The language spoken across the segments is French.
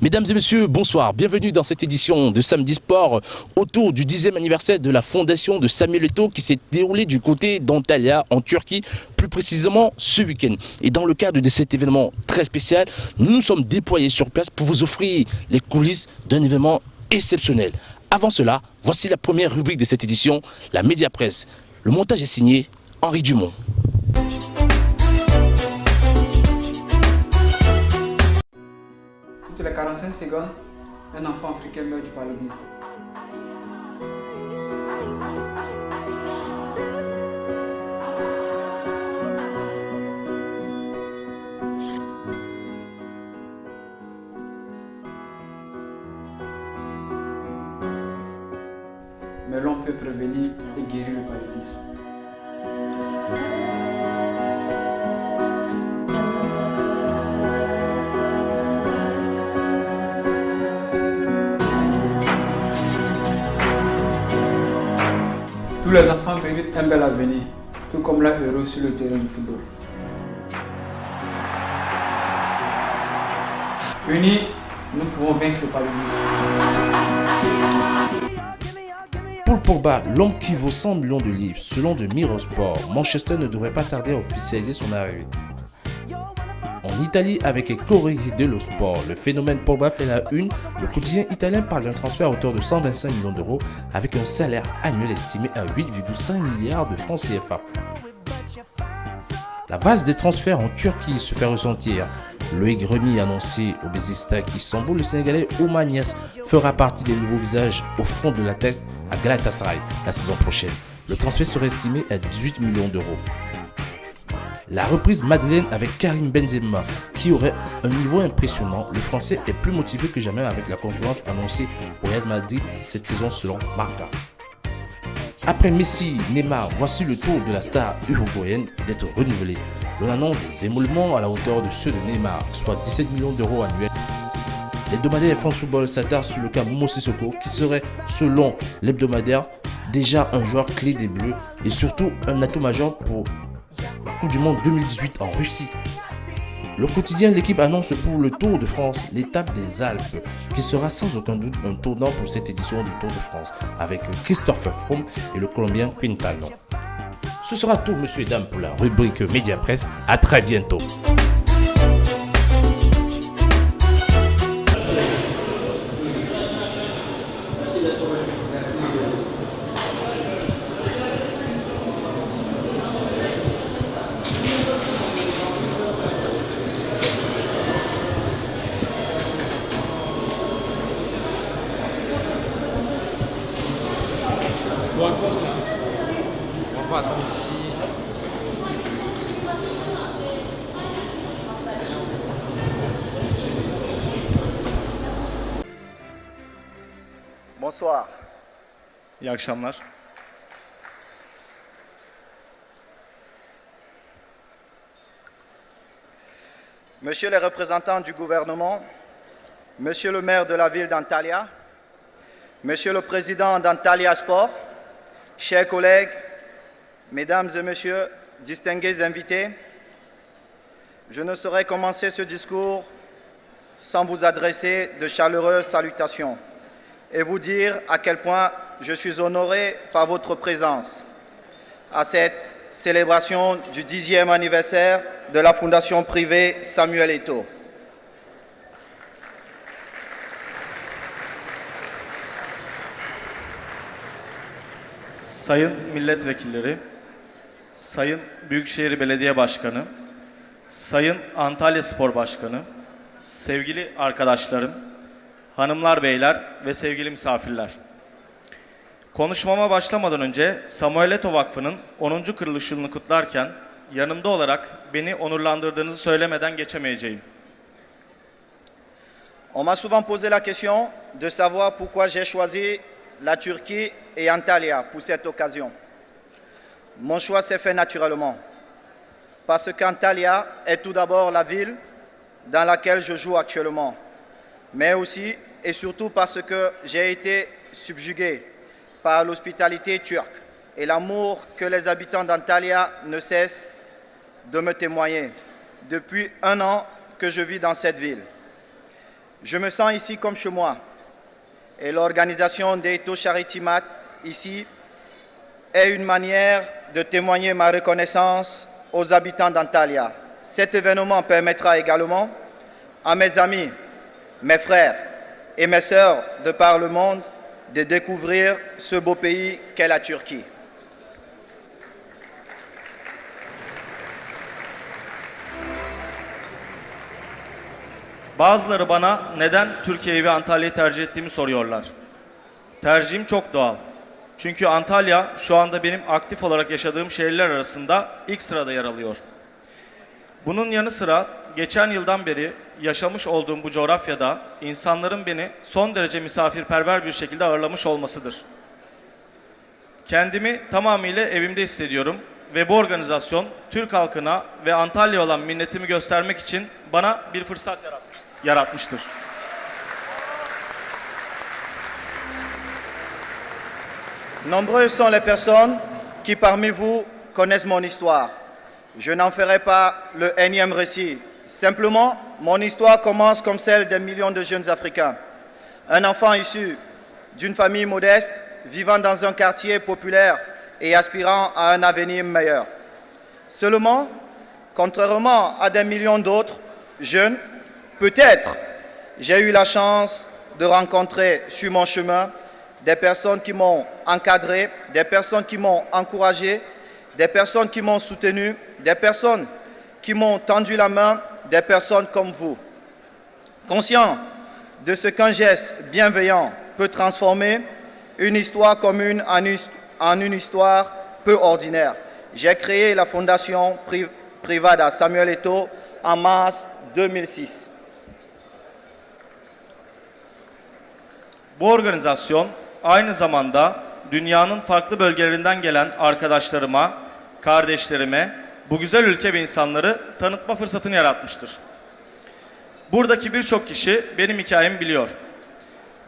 Mesdames et messieurs, bonsoir. Bienvenue dans cette édition de Samedi Sport autour du 10e anniversaire de la fondation de Samuel Eto'o qui s'est déroulé du côté d'Antalya en Turquie, plus précisément ce week-end. Et dans le cadre de cet événement très spécial, nous nous sommes déployés sur place pour vous offrir les coulisses d'un événement exceptionnel. Avant cela, voici la première rubrique de cette édition, la Médiapresse. Le montage est signé Henri Dumont. Toutes les 45 secondes, un enfant africain meurt du paludisme. Mais l'on peut prévenir et guérir le paludisme. Tous les enfants méritent un bel avenir, tout comme leurs héros sur le terrain du football. Unis, nous pouvons vaincre le paludisme. Paul Pogba, l'homme qui vaut 100 millions de livres, selon de Mirror Sport, Manchester ne devrait pas tarder à officialiser son arrivée. En Italie, avec les Corriere dello Sport, le phénomène Pogba fait la une. Le quotidien italien parle d'un transfert à hauteur de 125 millions d'euros avec un salaire annuel estimé à 8,5 milliards de francs CFA. La vase des transferts en Turquie se fait ressentir. Loïc Remy annoncé au Beşiktaş Istanbul, le Sénégalais Oumar Niasse fera partie des nouveaux visages au front de l'attaque à Galatasaray la saison prochaine. Le transfert serait estimé à 18 millions d'euros. La reprise madrilène avec Karim Benzema, qui aurait un niveau impressionnant. Le Français est plus motivé que jamais avec la concurrence annoncée au Real Madrid cette saison selon Marca. Après Messi, Neymar, voici le tour de la star uruguayenne d'être renouvelée. On annonce des émoluments à la hauteur de ceux de Neymar, soit 17 millions d'euros annuels. L'hebdomadaire France Football s'attarde sur le cas Momo Sissoko, qui serait, selon l'hebdomadaire, déjà un joueur clé des Bleus et surtout un atout majeur pour la Coupe du Monde 2018 en Russie. Le quotidien de l'équipe annonce pour le Tour de France l'étape des Alpes, qui sera sans aucun doute un tournant pour cette édition du Tour de France, avec Christopher Froome et le Colombien Quintana. Ce sera tout, messieurs et dames, pour la rubrique Médiapresse. À très bientôt. On va attendre ici. Bonsoir. İyi akşamlar. Monsieur les représentants du gouvernement, Monsieur le maire de la ville d'Antalya, Monsieur le président d'Antalya Sport, chers collègues, Mesdames et Messieurs, distingués invités, je ne saurais commencer ce discours sans vous adresser de chaleureuses salutations et vous dire à quel point je suis honoré par votre présence à cette célébration du 10e anniversaire de la fondation privée Samuel Eto'o. Sayın milletvekilleri, Sayın Büyükşehir Belediye Başkanı, Sayın Antalya Spor Başkanı, sevgili arkadaşlarım, hanımlar, beyler ve sevgili misafirler. Konuşmama başlamadan önce Samuel Eto'o Vakfı'nın 10. kuruluş yılını kutlarken yanımda olarak beni onurlandırdığınızı söylemeden geçemeyeceğim. On m'a souvent posé la question de savoir pourquoi j'ai choisi la Turquie et Antalya pour cette occasion. Mon choix s'est fait naturellement, parce qu'Antalya est tout d'abord la ville dans laquelle je joue actuellement, mais aussi et surtout parce que j'ai été subjugué par l'hospitalité turque et l'amour que les habitants d'Antalya ne cessent de me témoigner depuis un an que je vis dans cette ville. Je me sens ici comme chez moi. Et l'organisation d'Eito Charity Mat ici est une manière de témoigner ma reconnaissance aux habitants d'Antalya. Cet événement permettra également à mes amis, mes frères et mes sœurs de par le monde de découvrir ce beau pays qu'est la Turquie. Bazıları bana neden Türkiye'yi ve Antalya'yı tercih ettiğimi soruyorlar. Tercihim çok doğal. Çünkü Antalya şu anda benim aktif olarak yaşadığım şehirler arasında ilk sırada yer alıyor. Bunun yanı sıra geçen yıldan beri yaşamış olduğum bu coğrafyada insanların beni son derece misafirperver bir şekilde ağırlamış olmasıdır. Kendimi tamamıyla evimde hissediyorum ve bu organizasyon Türk halkına ve Antalya'ya olan minnetimi göstermek için bana bir fırsat yaratmıştır. Nombreuses sont les personnes qui parmi vous connaissent mon histoire. Je n'en ferai pas le énième récit. Simplement, mon histoire commence comme celle des millions de jeunes Africains. Un enfant issu d'une famille modeste, vivant dans un quartier populaire et aspirant à un avenir meilleur. Seulement, contrairement à des millions d'autres jeunes, peut-être j'ai eu la chance de rencontrer sur mon chemin des personnes qui m'ont encadré, des personnes qui m'ont encouragé, des personnes qui m'ont soutenu, des personnes qui m'ont tendu la main, des personnes comme vous. Conscient de ce qu'un geste bienveillant peut transformer une histoire commune en une histoire peu ordinaire, j'ai créé la fondation Privada Samuel Eto'o en mars 2006. Bu organizasyon aynı zamanda dünyanın farklı bölgelerinden gelen arkadaşlarıma, kardeşlerime bu güzel ülke ve insanları tanıtma fırsatını yaratmıştır. Buradaki birçok kişi benim hikayemi biliyor.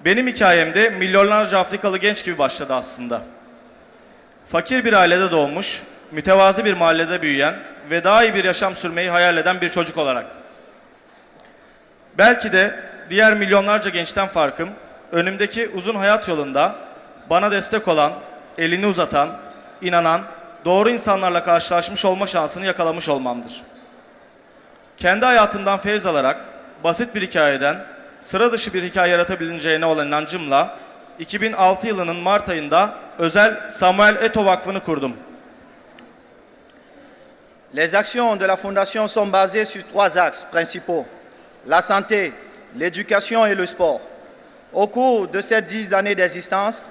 Benim hikayemde milyonlarca Afrikalı genç gibi başladı aslında. Fakir bir ailede doğmuş, mütevazi bir mahallede büyüyen ve daha iyi bir yaşam sürmeyi hayal eden bir çocuk olarak. Belki de diğer milyonlarca gençten farkım, önümdeki uzun hayat yolunda bana destek olan, elini uzatan, inanan, doğru insanlarla karşılaşmış olma şansını yakalamış olmamdır. Kendi hayatından feyiz alarak, basit bir hikayeden, sıra dışı bir hikaye yaratabileceğine olan inancımla 2006 yılının Mart ayında özel Samuel Eto'o Vakfı'nı kurdum. Les actions de la Fondation sont basées sur trois axes principaux, la santé, l'éducation et le sport. Au cours de ces 10 années d'existence,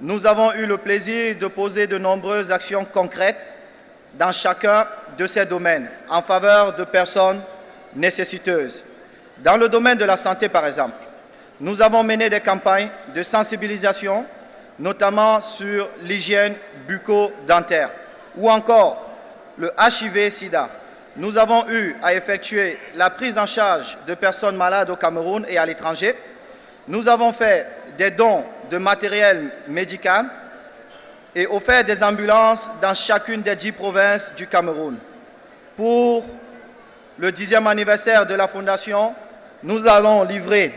nous avons eu le plaisir de poser de nombreuses actions concrètes dans chacun de ces domaines en faveur de personnes nécessiteuses. Dans le domaine de la santé, par exemple, nous avons mené des campagnes de sensibilisation, notamment sur l'hygiène bucco-dentaire ou encore le HIV-Sida. Nous avons eu à effectuer la prise en charge de personnes malades au Cameroun et à l'étranger. Nous avons fait des dons de matériel médical et offert des ambulances dans chacune des 10 provinces du Cameroun. Pour le 10e anniversaire de la Fondation, nous allons livrer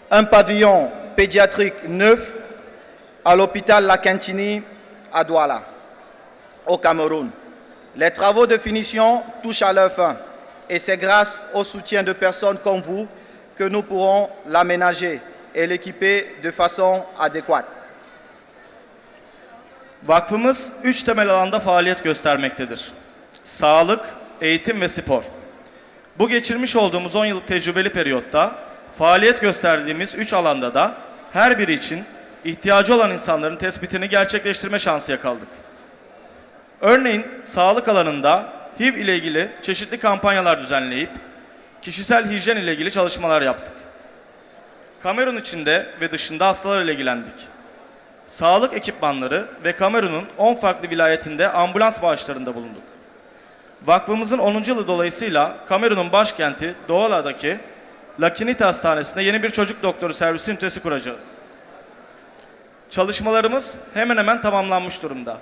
un pavillon pédiatrique neuf à l'hôpital La Quintini à Douala, au Cameroun. Les travaux de finition touchent à leur fin et c'est grâce au soutien de personnes comme vous que nous pourrons l'aménager et l'équiper de façon adéquate. Vakfımız 3 temel alanda faaliyet göstermektedir. Sağlık, eğitim ve spor. Bu geçirmiş olduğumuz 10 yıllık tecrübeli periyotta faaliyet gösterdiğimiz 3 alanda da her biri için ihtiyacı olan insanların tespitini gerçekleştirme şansı yakaladık. Örneğin sağlık alanında HIV ile ilgili çeşitli kampanyalar düzenleyip kişisel hijyen ile ilgili çalışmalar yaptık. Kamerun içinde ve dışında hastalarla ilgilendik. Sağlık ekipmanları ve Kamerun'un 10 farklı vilayetinde ambulans bağışlarında bulunduk. Vakfımızın 10. yılı dolayısıyla Kamerun'un başkenti Douala'daki La Quinita Hastanesi'nde yeni bir çocuk doktoru servisi ünitesi kuracağız. Çalışmalarımız hemen hemen tamamlanmış durumda.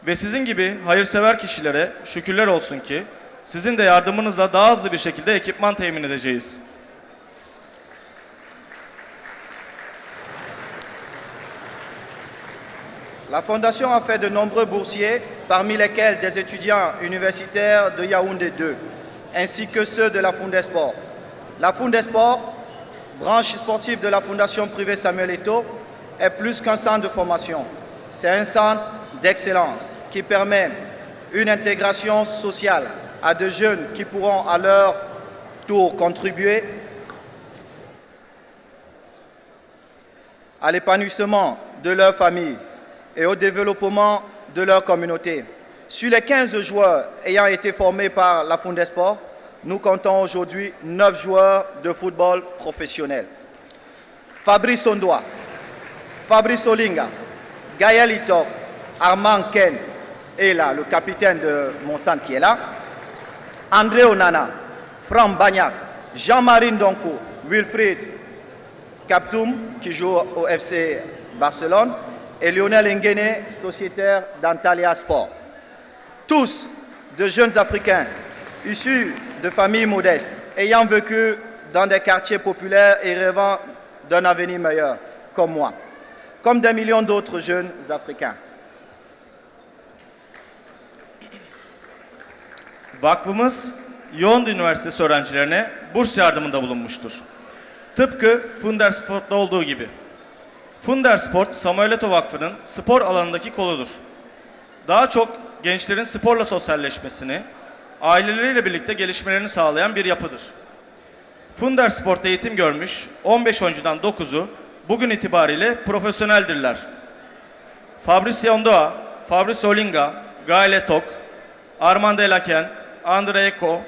Ve sizin gibi hayırsever kişilere şükürler olsun ki sizin de yardımınızla daha hızlı bir şekilde ekipman temin edeceğiz. La Fondation a fait de nombreux boursiers, parmi lesquels des étudiants universitaires de Yaoundé 2, ainsi que ceux de la Fundesport. La Fundesport, branche sportive de la Fondation privée Samuel Eto'o, est plus qu'un centre de formation. C'est un centre d'excellence qui permet une intégration sociale à de jeunes qui pourront à leur tour contribuer à l'épanouissement de leur famille et au développement de leur communauté. Sur les 15 joueurs ayant été formés par la Fundesport, nous comptons aujourd'hui 9 joueurs de football professionnel. Fabrice Ondoa, Fabrice Olinga, Gaël Itok, Armand Ken, et là, le capitaine de Monsanto qui est là, André Onana, Franck Bagnac, Jean-Marie Ndonko, Wilfried Kaptoum, qui joue au FC Barcelone, et Lionel Nguene, sociétaire d'Antalya Sport. Tous de jeunes Africains issus de familles modestes, ayant vécu dans des quartiers populaires et rêvant d'un avenir meilleur, comme moi, comme des millions d'autres jeunes Africains. Vakfımız Yondu Üniversitesi öğrencilerine burs yardımında bulunmuştur. Tıpkı Fundersport'ta olduğu gibi. Fundersport, Samuel Eto'o Vakfı'nın spor alanındaki koludur. Daha çok gençlerin sporla sosyalleşmesini, aileleriyle birlikte gelişmelerini sağlayan bir yapıdır. Fundersport'ta eğitim görmüş 15 oyuncudan 9'u bugün itibariyle profesyoneldirler. Fabrice Ondoa, Fabrice Olinga, Gaël Etok, Armand Delaken, André Eko,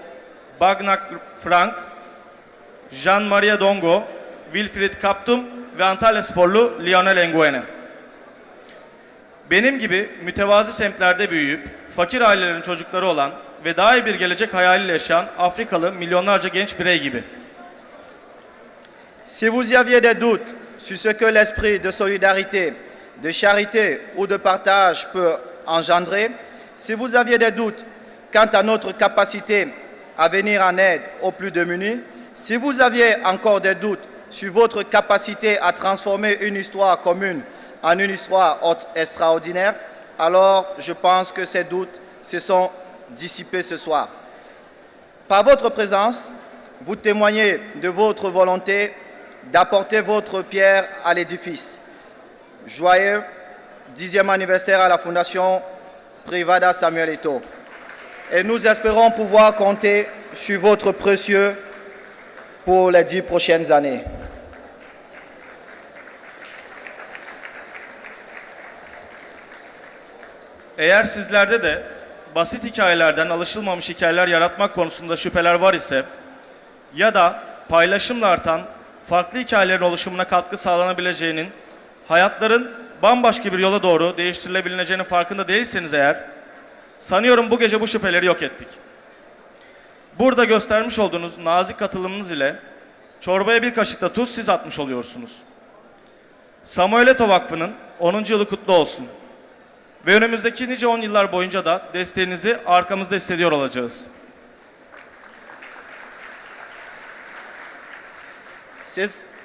Bagnak Frank, Jean-Marie Dongo, Wilfried Kaptum ve Antalya sporlu Lionel Nguene. Benim gibi mütevazi semtlerde büyüyüp fakir ailelerin çocukları olan ve daha iyi bir gelecek hayaliyle yaşayan Afrikalı milyonlarca genç birey gibi. Si vous y aviez des doutes sur ce que l'esprit de solidarité, de charité ou de partage peut engendrer, si vous aviez des doutes quant à notre capacité à venir en aide aux plus démunis, si vous aviez encore des doutes sur votre capacité à transformer une histoire commune en une histoire extraordinaire, alors je pense que ces doutes se sont dissipés ce soir. Par votre présence, vous témoignez de votre volonté d'apporter votre pierre à l'édifice. Joyeux 10e anniversaire à la Fondation Privada Samuel Eto'o. Et nous espérons pouvoir compter sur votre précieux pour les 10 prochaines années. Eğer sizlerde de basit hikayelerden alışılmamış hikayeler yaratmak konusunda şüpheler var ise ya da paylaşımla artan farklı hikayelerin oluşumuna katkı sağlanabileceğinin, hayatların bambaşka bir yola doğru değiştirilebileceğinin farkında değilseniz eğer, sanıyorum bu gece bu şüpheleri yok ettik. Burada göstermiş olduğunuz nazik katılımınız ile çorbaya bir kaşık da tuz siz atmış oluyorsunuz. Samuel Eto'o Vakfı'nın 10. yılı kutlu olsun. Ve önümüzdeki nice 10 yıllar boyunca da desteğinizi arkamızda hissediyor olacağız.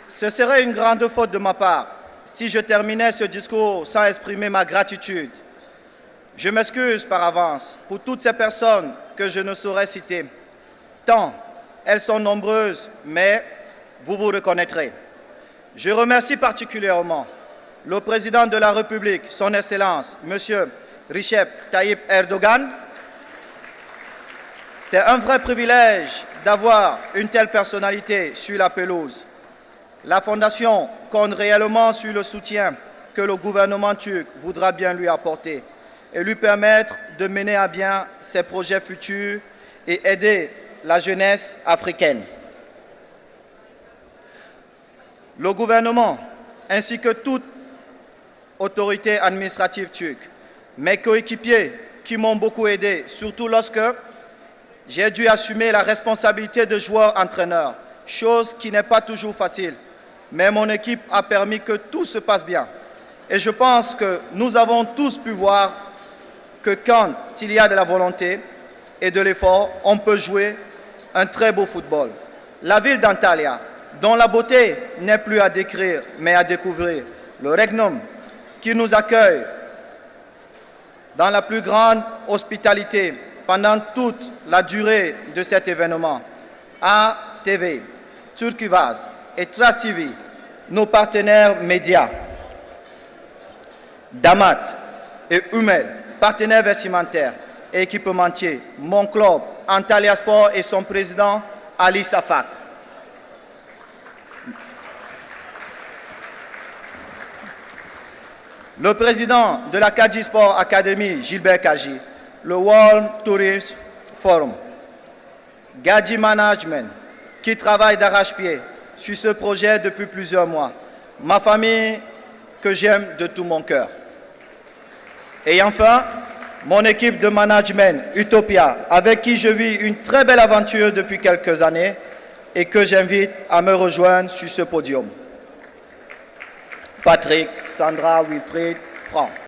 Ce serait une grande faute de ma part si je terminais ce discours sans exprimer ma gratitude. Je m'excuse par avance pour toutes ces personnes que je ne saurais citer. Tant elles sont nombreuses, mais vous vous reconnaîtrez. Je remercie particulièrement le président de la République, son Excellence, M. Recep Tayyip Erdogan. C'est un vrai privilège d'avoir une telle personnalité sur la pelouse. La Fondation compte réellement sur le soutien que le gouvernement turc voudra bien lui apporter et lui permettre de mener à bien ses projets futurs et aider la jeunesse africaine. Le gouvernement, ainsi que toute autorité administrative turque, mes coéquipiers qui m'ont beaucoup aidé, surtout lorsque j'ai dû assumer la responsabilité de joueur-entraîneur, chose qui n'est pas toujours facile. Mais mon équipe a permis que tout se passe bien. Et je pense que nous avons tous pu voir que quand il y a de la volonté et de l'effort, on peut jouer un très beau football. La ville d'Antalya, dont la beauté n'est plus à décrire, mais à découvrir, le Regnum, qui nous accueille dans la plus grande hospitalité pendant toute la durée de cet événement. ATV, Turquoise et Trace TV, nos partenaires médias. Damat et Hummel, partenaires vestimentaires et équipementiers. Mon club, Antalya Sport et son président, Ali Safak. Le président de la Kaji Sport Academy, Gilbert Kaji. Le World Tourism Forum. Gadji Management, qui travaille d'arrache-pied sur ce projet depuis plusieurs mois. Ma famille, que j'aime de tout mon cœur. Et enfin, mon équipe de management, Utopia, avec qui je vis une très belle aventure depuis quelques années et que j'invite à me rejoindre sur ce podium. Patrick, Sandra, Wilfried, Franck.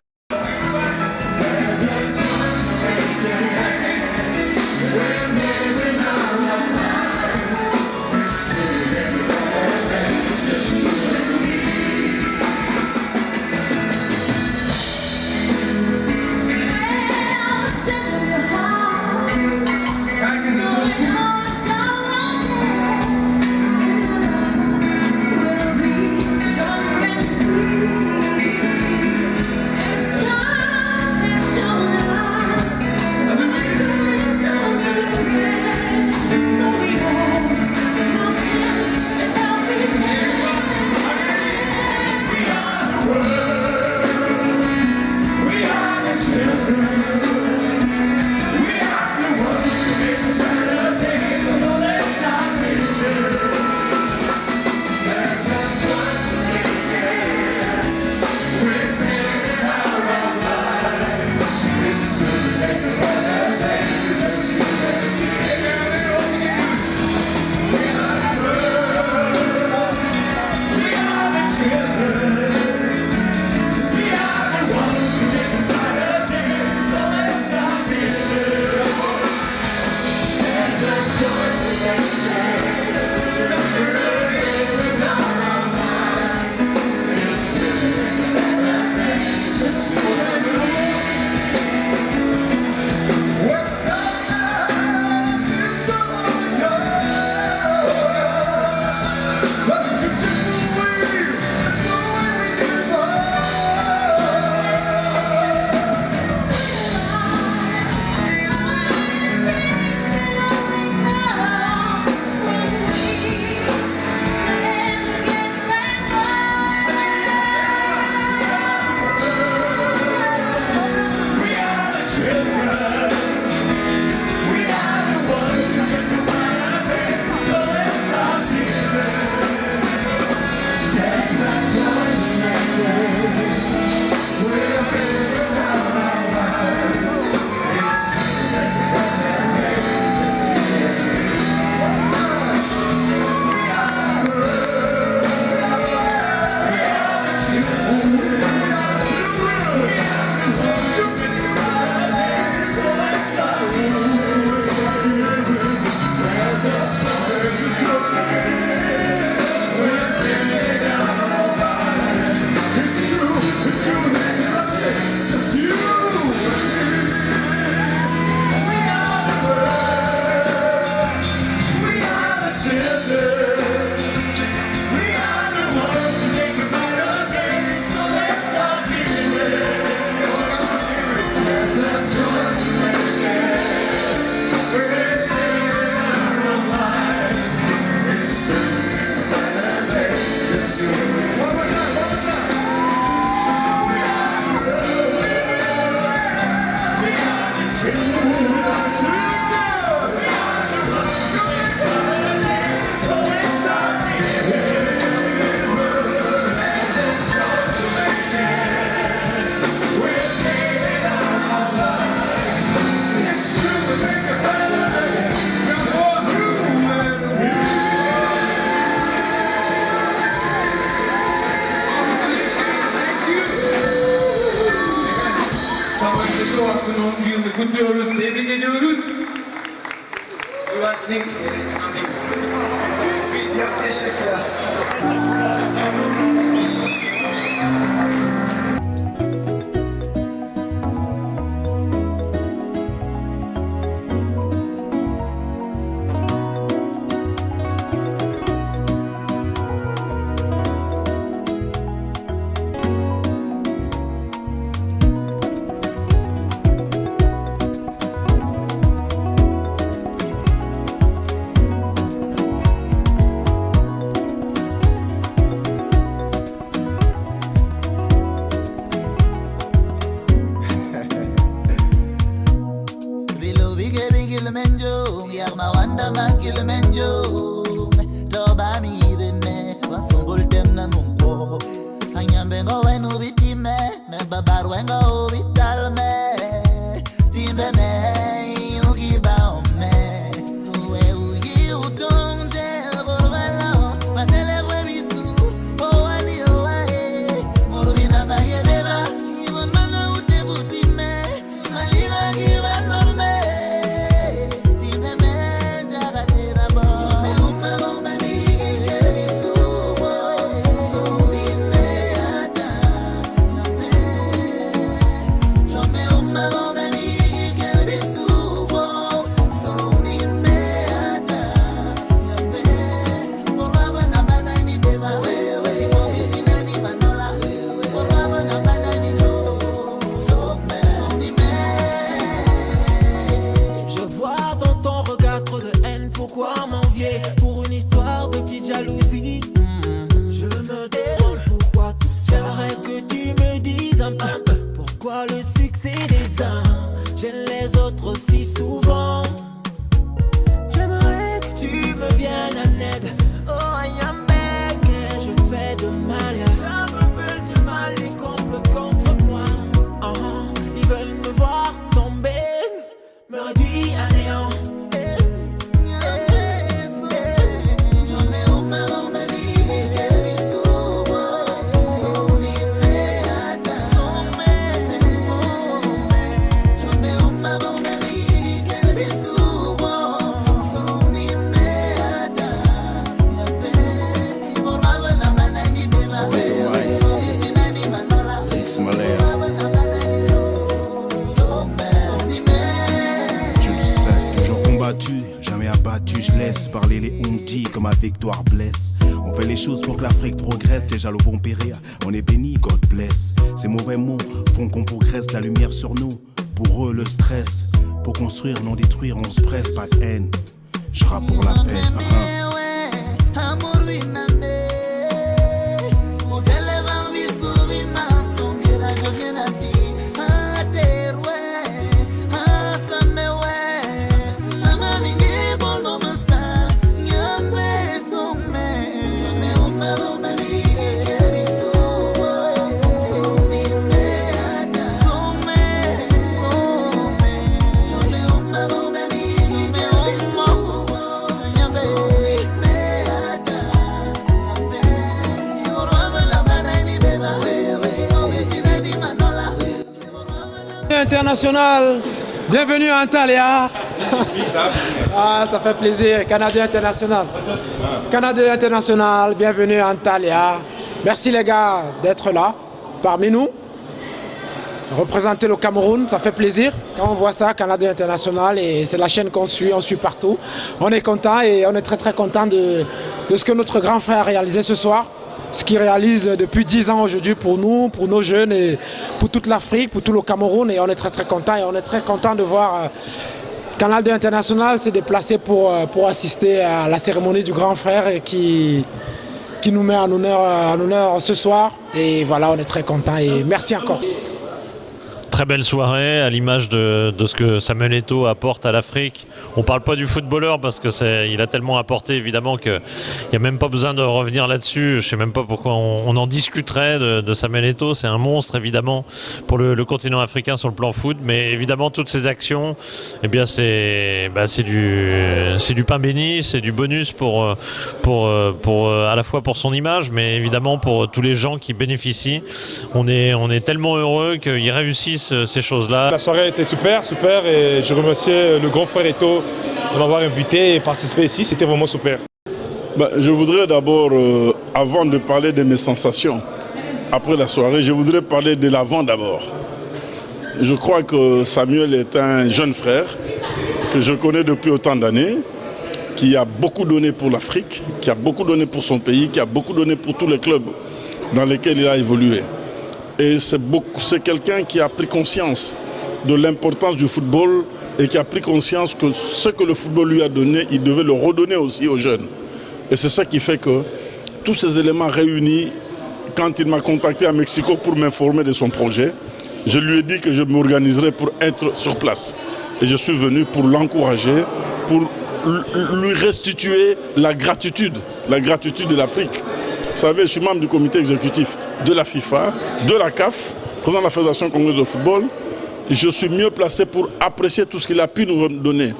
kutluyoruz, tebrik ediyoruz. Çok teşekkürler. choses pour que l'Afrique progresse. Les jaloux vont périr, on est béni, God bless. Ces mauvais mots font qu'on progresse, la lumière sur nous. Pour eux, le stress. Pour construire, non détruire, on se presse, pas de haine. Je rappe pour la paix. International, bienvenue à Antalya. Ah, ça fait plaisir, Canadien International. Canadien International, bienvenue à Antalya. Merci les gars d'être là, parmi nous. Représenter le Cameroun, ça fait plaisir. Quand on voit ça, Canadien International, et c'est la chaîne qu'on suit, on suit partout. On est content et on est très content de ce que notre grand frère a réalisé ce soir. Ce qu'il réalise depuis 10 ans aujourd'hui pour nous, pour nos jeunes et pour toute l'Afrique, pour tout le Cameroun. Et on est très content. Et on est très content de voir Canadien International se déplacer pour assister à la cérémonie du grand frère et qui nous met en honneur ce soir. Et voilà, on est très content et merci encore. Très belle soirée, à l'image de ce que Samuel Eto'o apporte à l'Afrique. On ne parle pas du footballeur parce qu'il a tellement apporté évidemment qu'il n'y a même pas besoin de revenir là-dessus. Je ne sais même pas pourquoi on en discuterait de Samuel Eto'o. C'est un monstre évidemment pour le continent africain sur le plan foot. Mais évidemment toutes ces actions, eh bien c'est du pain béni, c'est du bonus pour à la fois pour son image, mais évidemment pour tous les gens qui bénéficient. On est tellement heureux qu'ils réussissent ces choses-là. La soirée était super et je remercie le grand frère Eto'o de m'avoir invité et participer ici, c'était vraiment super. Je voudrais d'abord, avant de parler de mes sensations, après la soirée, je voudrais parler de l'avant d'abord. Je crois que Samuel est un jeune frère que je connais depuis autant d'années, qui a beaucoup donné pour l'Afrique, qui a beaucoup donné pour son pays, qui a beaucoup donné pour tous les clubs dans lesquels il a évolué. Et c'est quelqu'un qui a pris conscience de l'importance du football et qui a pris conscience que ce que le football lui a donné, il devait le redonner aussi aux jeunes. Et c'est ça qui fait que tous ces éléments réunis, quand il m'a contacté à Mexico pour m'informer de son projet, je lui ai dit que je m'organiserais pour être sur place. Et je suis venu pour l'encourager, pour lui restituer la gratitude de l'Afrique. Vous savez, je suis membre du comité exécutif de la FIFA, de la CAF, président de la Fédération congolaise de football. Je suis mieux placé pour apprécier tout ce qu'il a pu nous donner.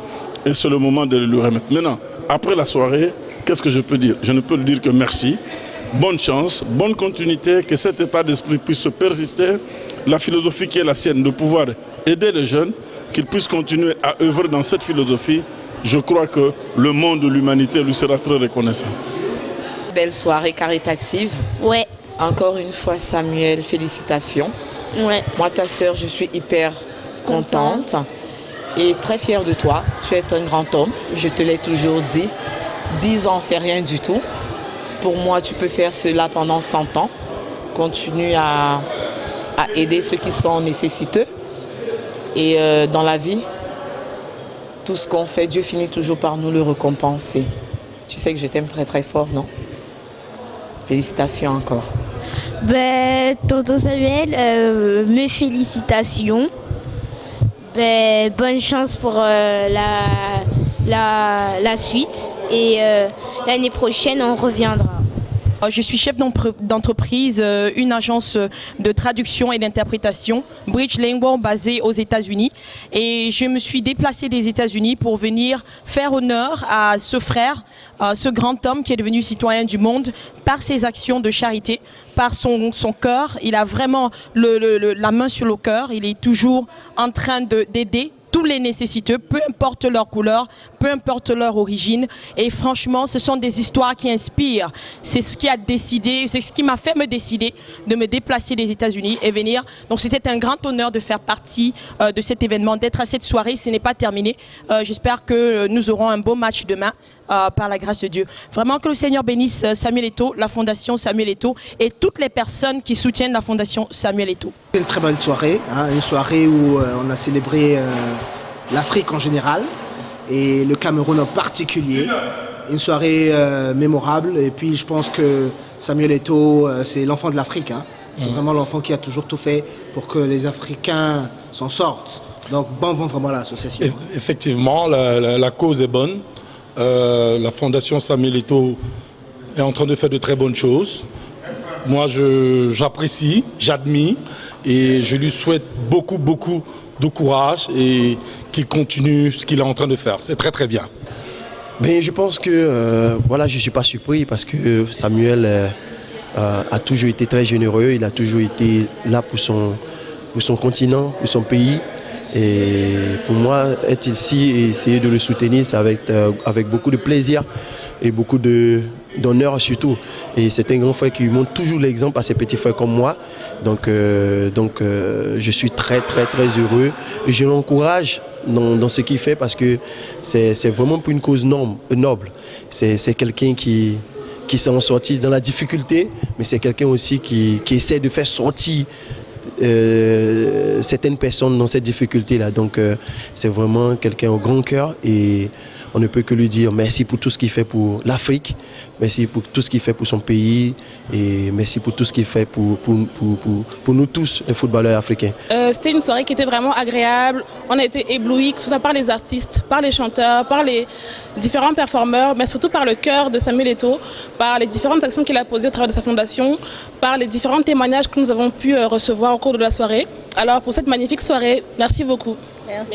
Et c'est le moment de le remettre. Maintenant, après la soirée, qu'est-ce que je peux dire? Je ne peux lui dire que merci, bonne chance, bonne continuité, que cet état d'esprit puisse se persister. La philosophie qui est la sienne, de pouvoir aider les jeunes, qu'ils puissent continuer à œuvrer dans cette philosophie. Je crois que le monde de l'humanité lui sera très reconnaissant. Belle soirée caritative. Ouais. Encore une fois, Samuel, félicitations. Ouais. Moi, ta sœur, je suis hyper contente et très fière de toi. Tu es un grand homme, je te l'ai toujours dit. 10 ans, c'est rien du tout. Pour moi, tu peux faire cela pendant 100 ans. Continue à aider ceux qui sont nécessiteux. Et dans la vie, tout ce qu'on fait, Dieu finit toujours par nous le récompenser. Tu sais que je t'aime très fort, non? Félicitations encore. Tonton Samuel, mes félicitations. Bonne chance pour la suite. Et l'année prochaine, on reviendra. Je suis chef d'entreprise, une agence de traduction et d'interprétation, Bridge Lingual, basée aux États-Unis. Et je me suis déplacée des États-Unis pour venir faire honneur à ce frère, ce grand homme qui est devenu citoyen du monde par ses actions de charité, par son cœur. Il a vraiment la main sur le cœur. Il est toujours en train d'aider tous les nécessiteux, peu importe leur couleur, peu importe leur origine. Et franchement, ce sont des histoires qui inspirent. C'est ce qui a décidé, c'est ce qui m'a fait me décider de me déplacer des États-Unis et venir. Donc c'était un grand honneur de faire partie de cet événement, d'être à cette soirée. Ce n'est pas terminé. J'espère que nous aurons un beau match demain. par la grâce de Dieu. Vraiment que le Seigneur bénisse Samuel Eto'o, la Fondation Samuel Eto'o et toutes les personnes qui soutiennent la Fondation Samuel Eto'o. C'est une très belle soirée, une soirée où on a célébré l'Afrique en général et le Cameroun en particulier. Une soirée mémorable et puis je pense que Samuel Eto'o, c'est l'enfant de l'Afrique. C'est vraiment l'enfant qui a toujours tout fait pour que les Africains s'en sortent. Donc bon vent vraiment à l'association. Effectivement, la cause est bonne. La Fondation Samuel Eto'o est en train de faire de très bonnes choses. Moi, j'apprécie, j'admire et je lui souhaite beaucoup de courage et qu'il continue ce qu'il est en train de faire. C'est très très bien. Ben, je pense que je ne suis pas surpris parce que Samuel a toujours été très généreux, il a toujours été là pour son continent, pour son pays. Et pour moi, être ici et essayer de le soutenir, c'est avec beaucoup de plaisir et beaucoup d'honneur surtout. Et c'est un grand frère qui montre toujours l'exemple à ses petits frères comme moi. Donc je suis très très très heureux et je l'encourage dans ce qu'il fait parce que c'est vraiment pour une cause noble. C'est quelqu'un qui s'est en sorti dans la difficulté, mais c'est quelqu'un aussi qui essaie de faire sortir certaines personnes dans cette difficulté-là. Donc c'est vraiment quelqu'un au grand cœur et on ne peut que lui dire merci pour tout ce qu'il fait pour l'Afrique, merci pour tout ce qu'il fait pour son pays et merci pour tout ce qu'il fait pour nous tous, les footballeurs africains. C'était une soirée qui était vraiment agréable. On a été éblouis, que ce soit par les artistes, par les chanteurs, par les différents performeurs, mais surtout par le cœur de Samuel Eto'o, par les différentes actions qu'il a posées au travers de sa fondation, par les différents témoignages que nous avons pu recevoir au cours de la soirée. Alors pour cette magnifique soirée, merci beaucoup. Merci.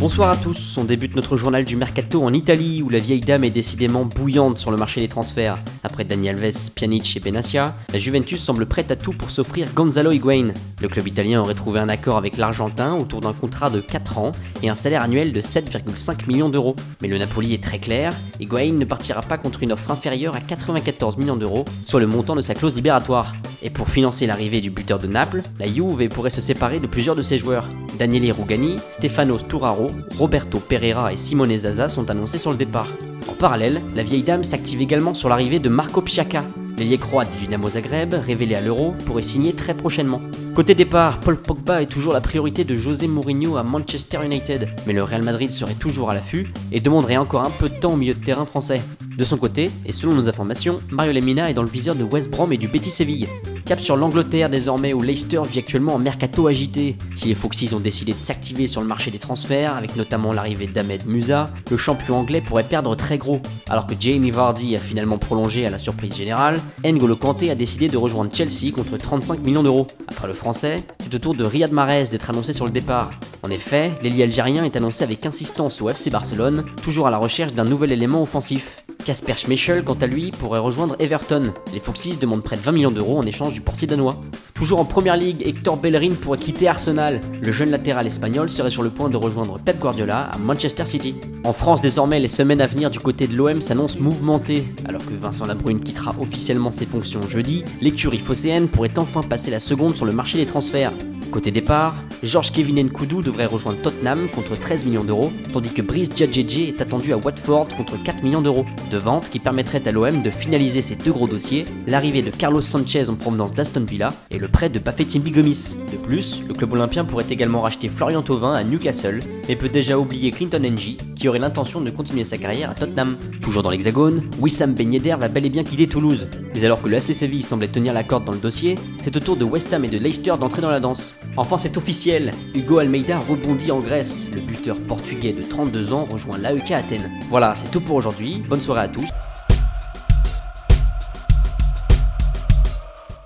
Bonsoir à tous, on débute notre journal du Mercato en Italie où la vieille dame est décidément bouillante sur le marché des transferts. Après Dani Alves, Pjanic et Benassia, la Juventus semble prête à tout pour s'offrir Gonzalo Higuaín. Le club italien aurait trouvé un accord avec l'Argentin autour d'un contrat de 4 ans et un salaire annuel de 7,5 millions d'euros. Mais le Napoli est très clair, Higuaín ne partira pas contre une offre inférieure à 94 millions d'euros, soit le montant de sa clause libératoire. Et pour financer l'arrivée du buteur de Naples, la Juve pourrait se séparer de plusieurs de ses joueurs. Daniele Rugani, Stefano Sturaro, Roberto Pereira et Simone Zaza sont annoncés sur le départ. En parallèle, la vieille dame s'active également sur l'arrivée de Marco Psiaka. L'ailier croate du Dynamo Zagreb, révélé à l'Euro, pourrait signer très prochainement. Côté départ, Paul Pogba est toujours la priorité de José Mourinho à Manchester United, mais le Real Madrid serait toujours à l'affût et demanderait encore un peu de temps au milieu de terrain français. De son côté, et selon nos informations, Mario Lemina est dans le viseur de West Brom et du Betis Séville. Cap sur l'Angleterre désormais où Leicester vit actuellement en mercato agité. Si les Foxes ont décidé de s'activer sur le marché des transferts, avec notamment l'arrivée d'Ahmed Musa, le champion anglais pourrait perdre très gros. Alors que Jamie Vardy a finalement prolongé à la surprise générale, N'Golo Kanté a décidé de rejoindre Chelsea contre 35 millions d'euros. Après le français, c'est au tour de Riyad Mahrez d'être annoncé sur le départ. En effet, l'ailier algérien est annoncé avec insistance au FC Barcelone, toujours à la recherche d'un nouvel élément offensif. Kasper Schmeichel, quant à lui, pourrait rejoindre Everton. Les Foxes demandent près de 20 millions d'euros en échange du portier danois. Toujours en première ligue, Hector Bellerin pourrait quitter Arsenal. Le jeune latéral espagnol serait sur le point de rejoindre Pep Guardiola à Manchester City. En France, désormais, les semaines à venir du côté de l'OM s'annoncent mouvementées. Alors que Vincent Labrune quittera officiellement ses fonctions jeudi, l'écurie phocéenne pourrait enfin passer la seconde sur le marché des transferts. Côté départ, Georges Kevin Nkoudou devrait rejoindre Tottenham contre 13 millions d'euros, tandis que Brice Djadjedje est attendu à Watford contre 4 millions d'euros. De ventes qui permettraient à l'OM de finaliser ses deux gros dossiers, l'arrivée de Carlos Sanchez en provenance d'Aston Villa et le prêt de Bafétimbi Gomis. De plus, le club olympien pourrait également racheter Florian Thauvin à Newcastle, mais peut déjà oublier Clinton N'Jie, qui aurait l'intention de continuer sa carrière à Tottenham. Toujours dans l'Hexagone, Wissam Ben Yedder va bel et bien quitter Toulouse. Mais alors que le FC Séville semblait tenir la corde dans le dossier, c'est au tour de West Ham et de Leicester d'entrer dans la danse. Enfin, c'est officiel, Hugo Almeida rebondit en Grèce. Le buteur portugais de 32 ans rejoint l'AEK Athènes. Voilà, c'est tout pour aujourd'hui. Bonne soirée à tous.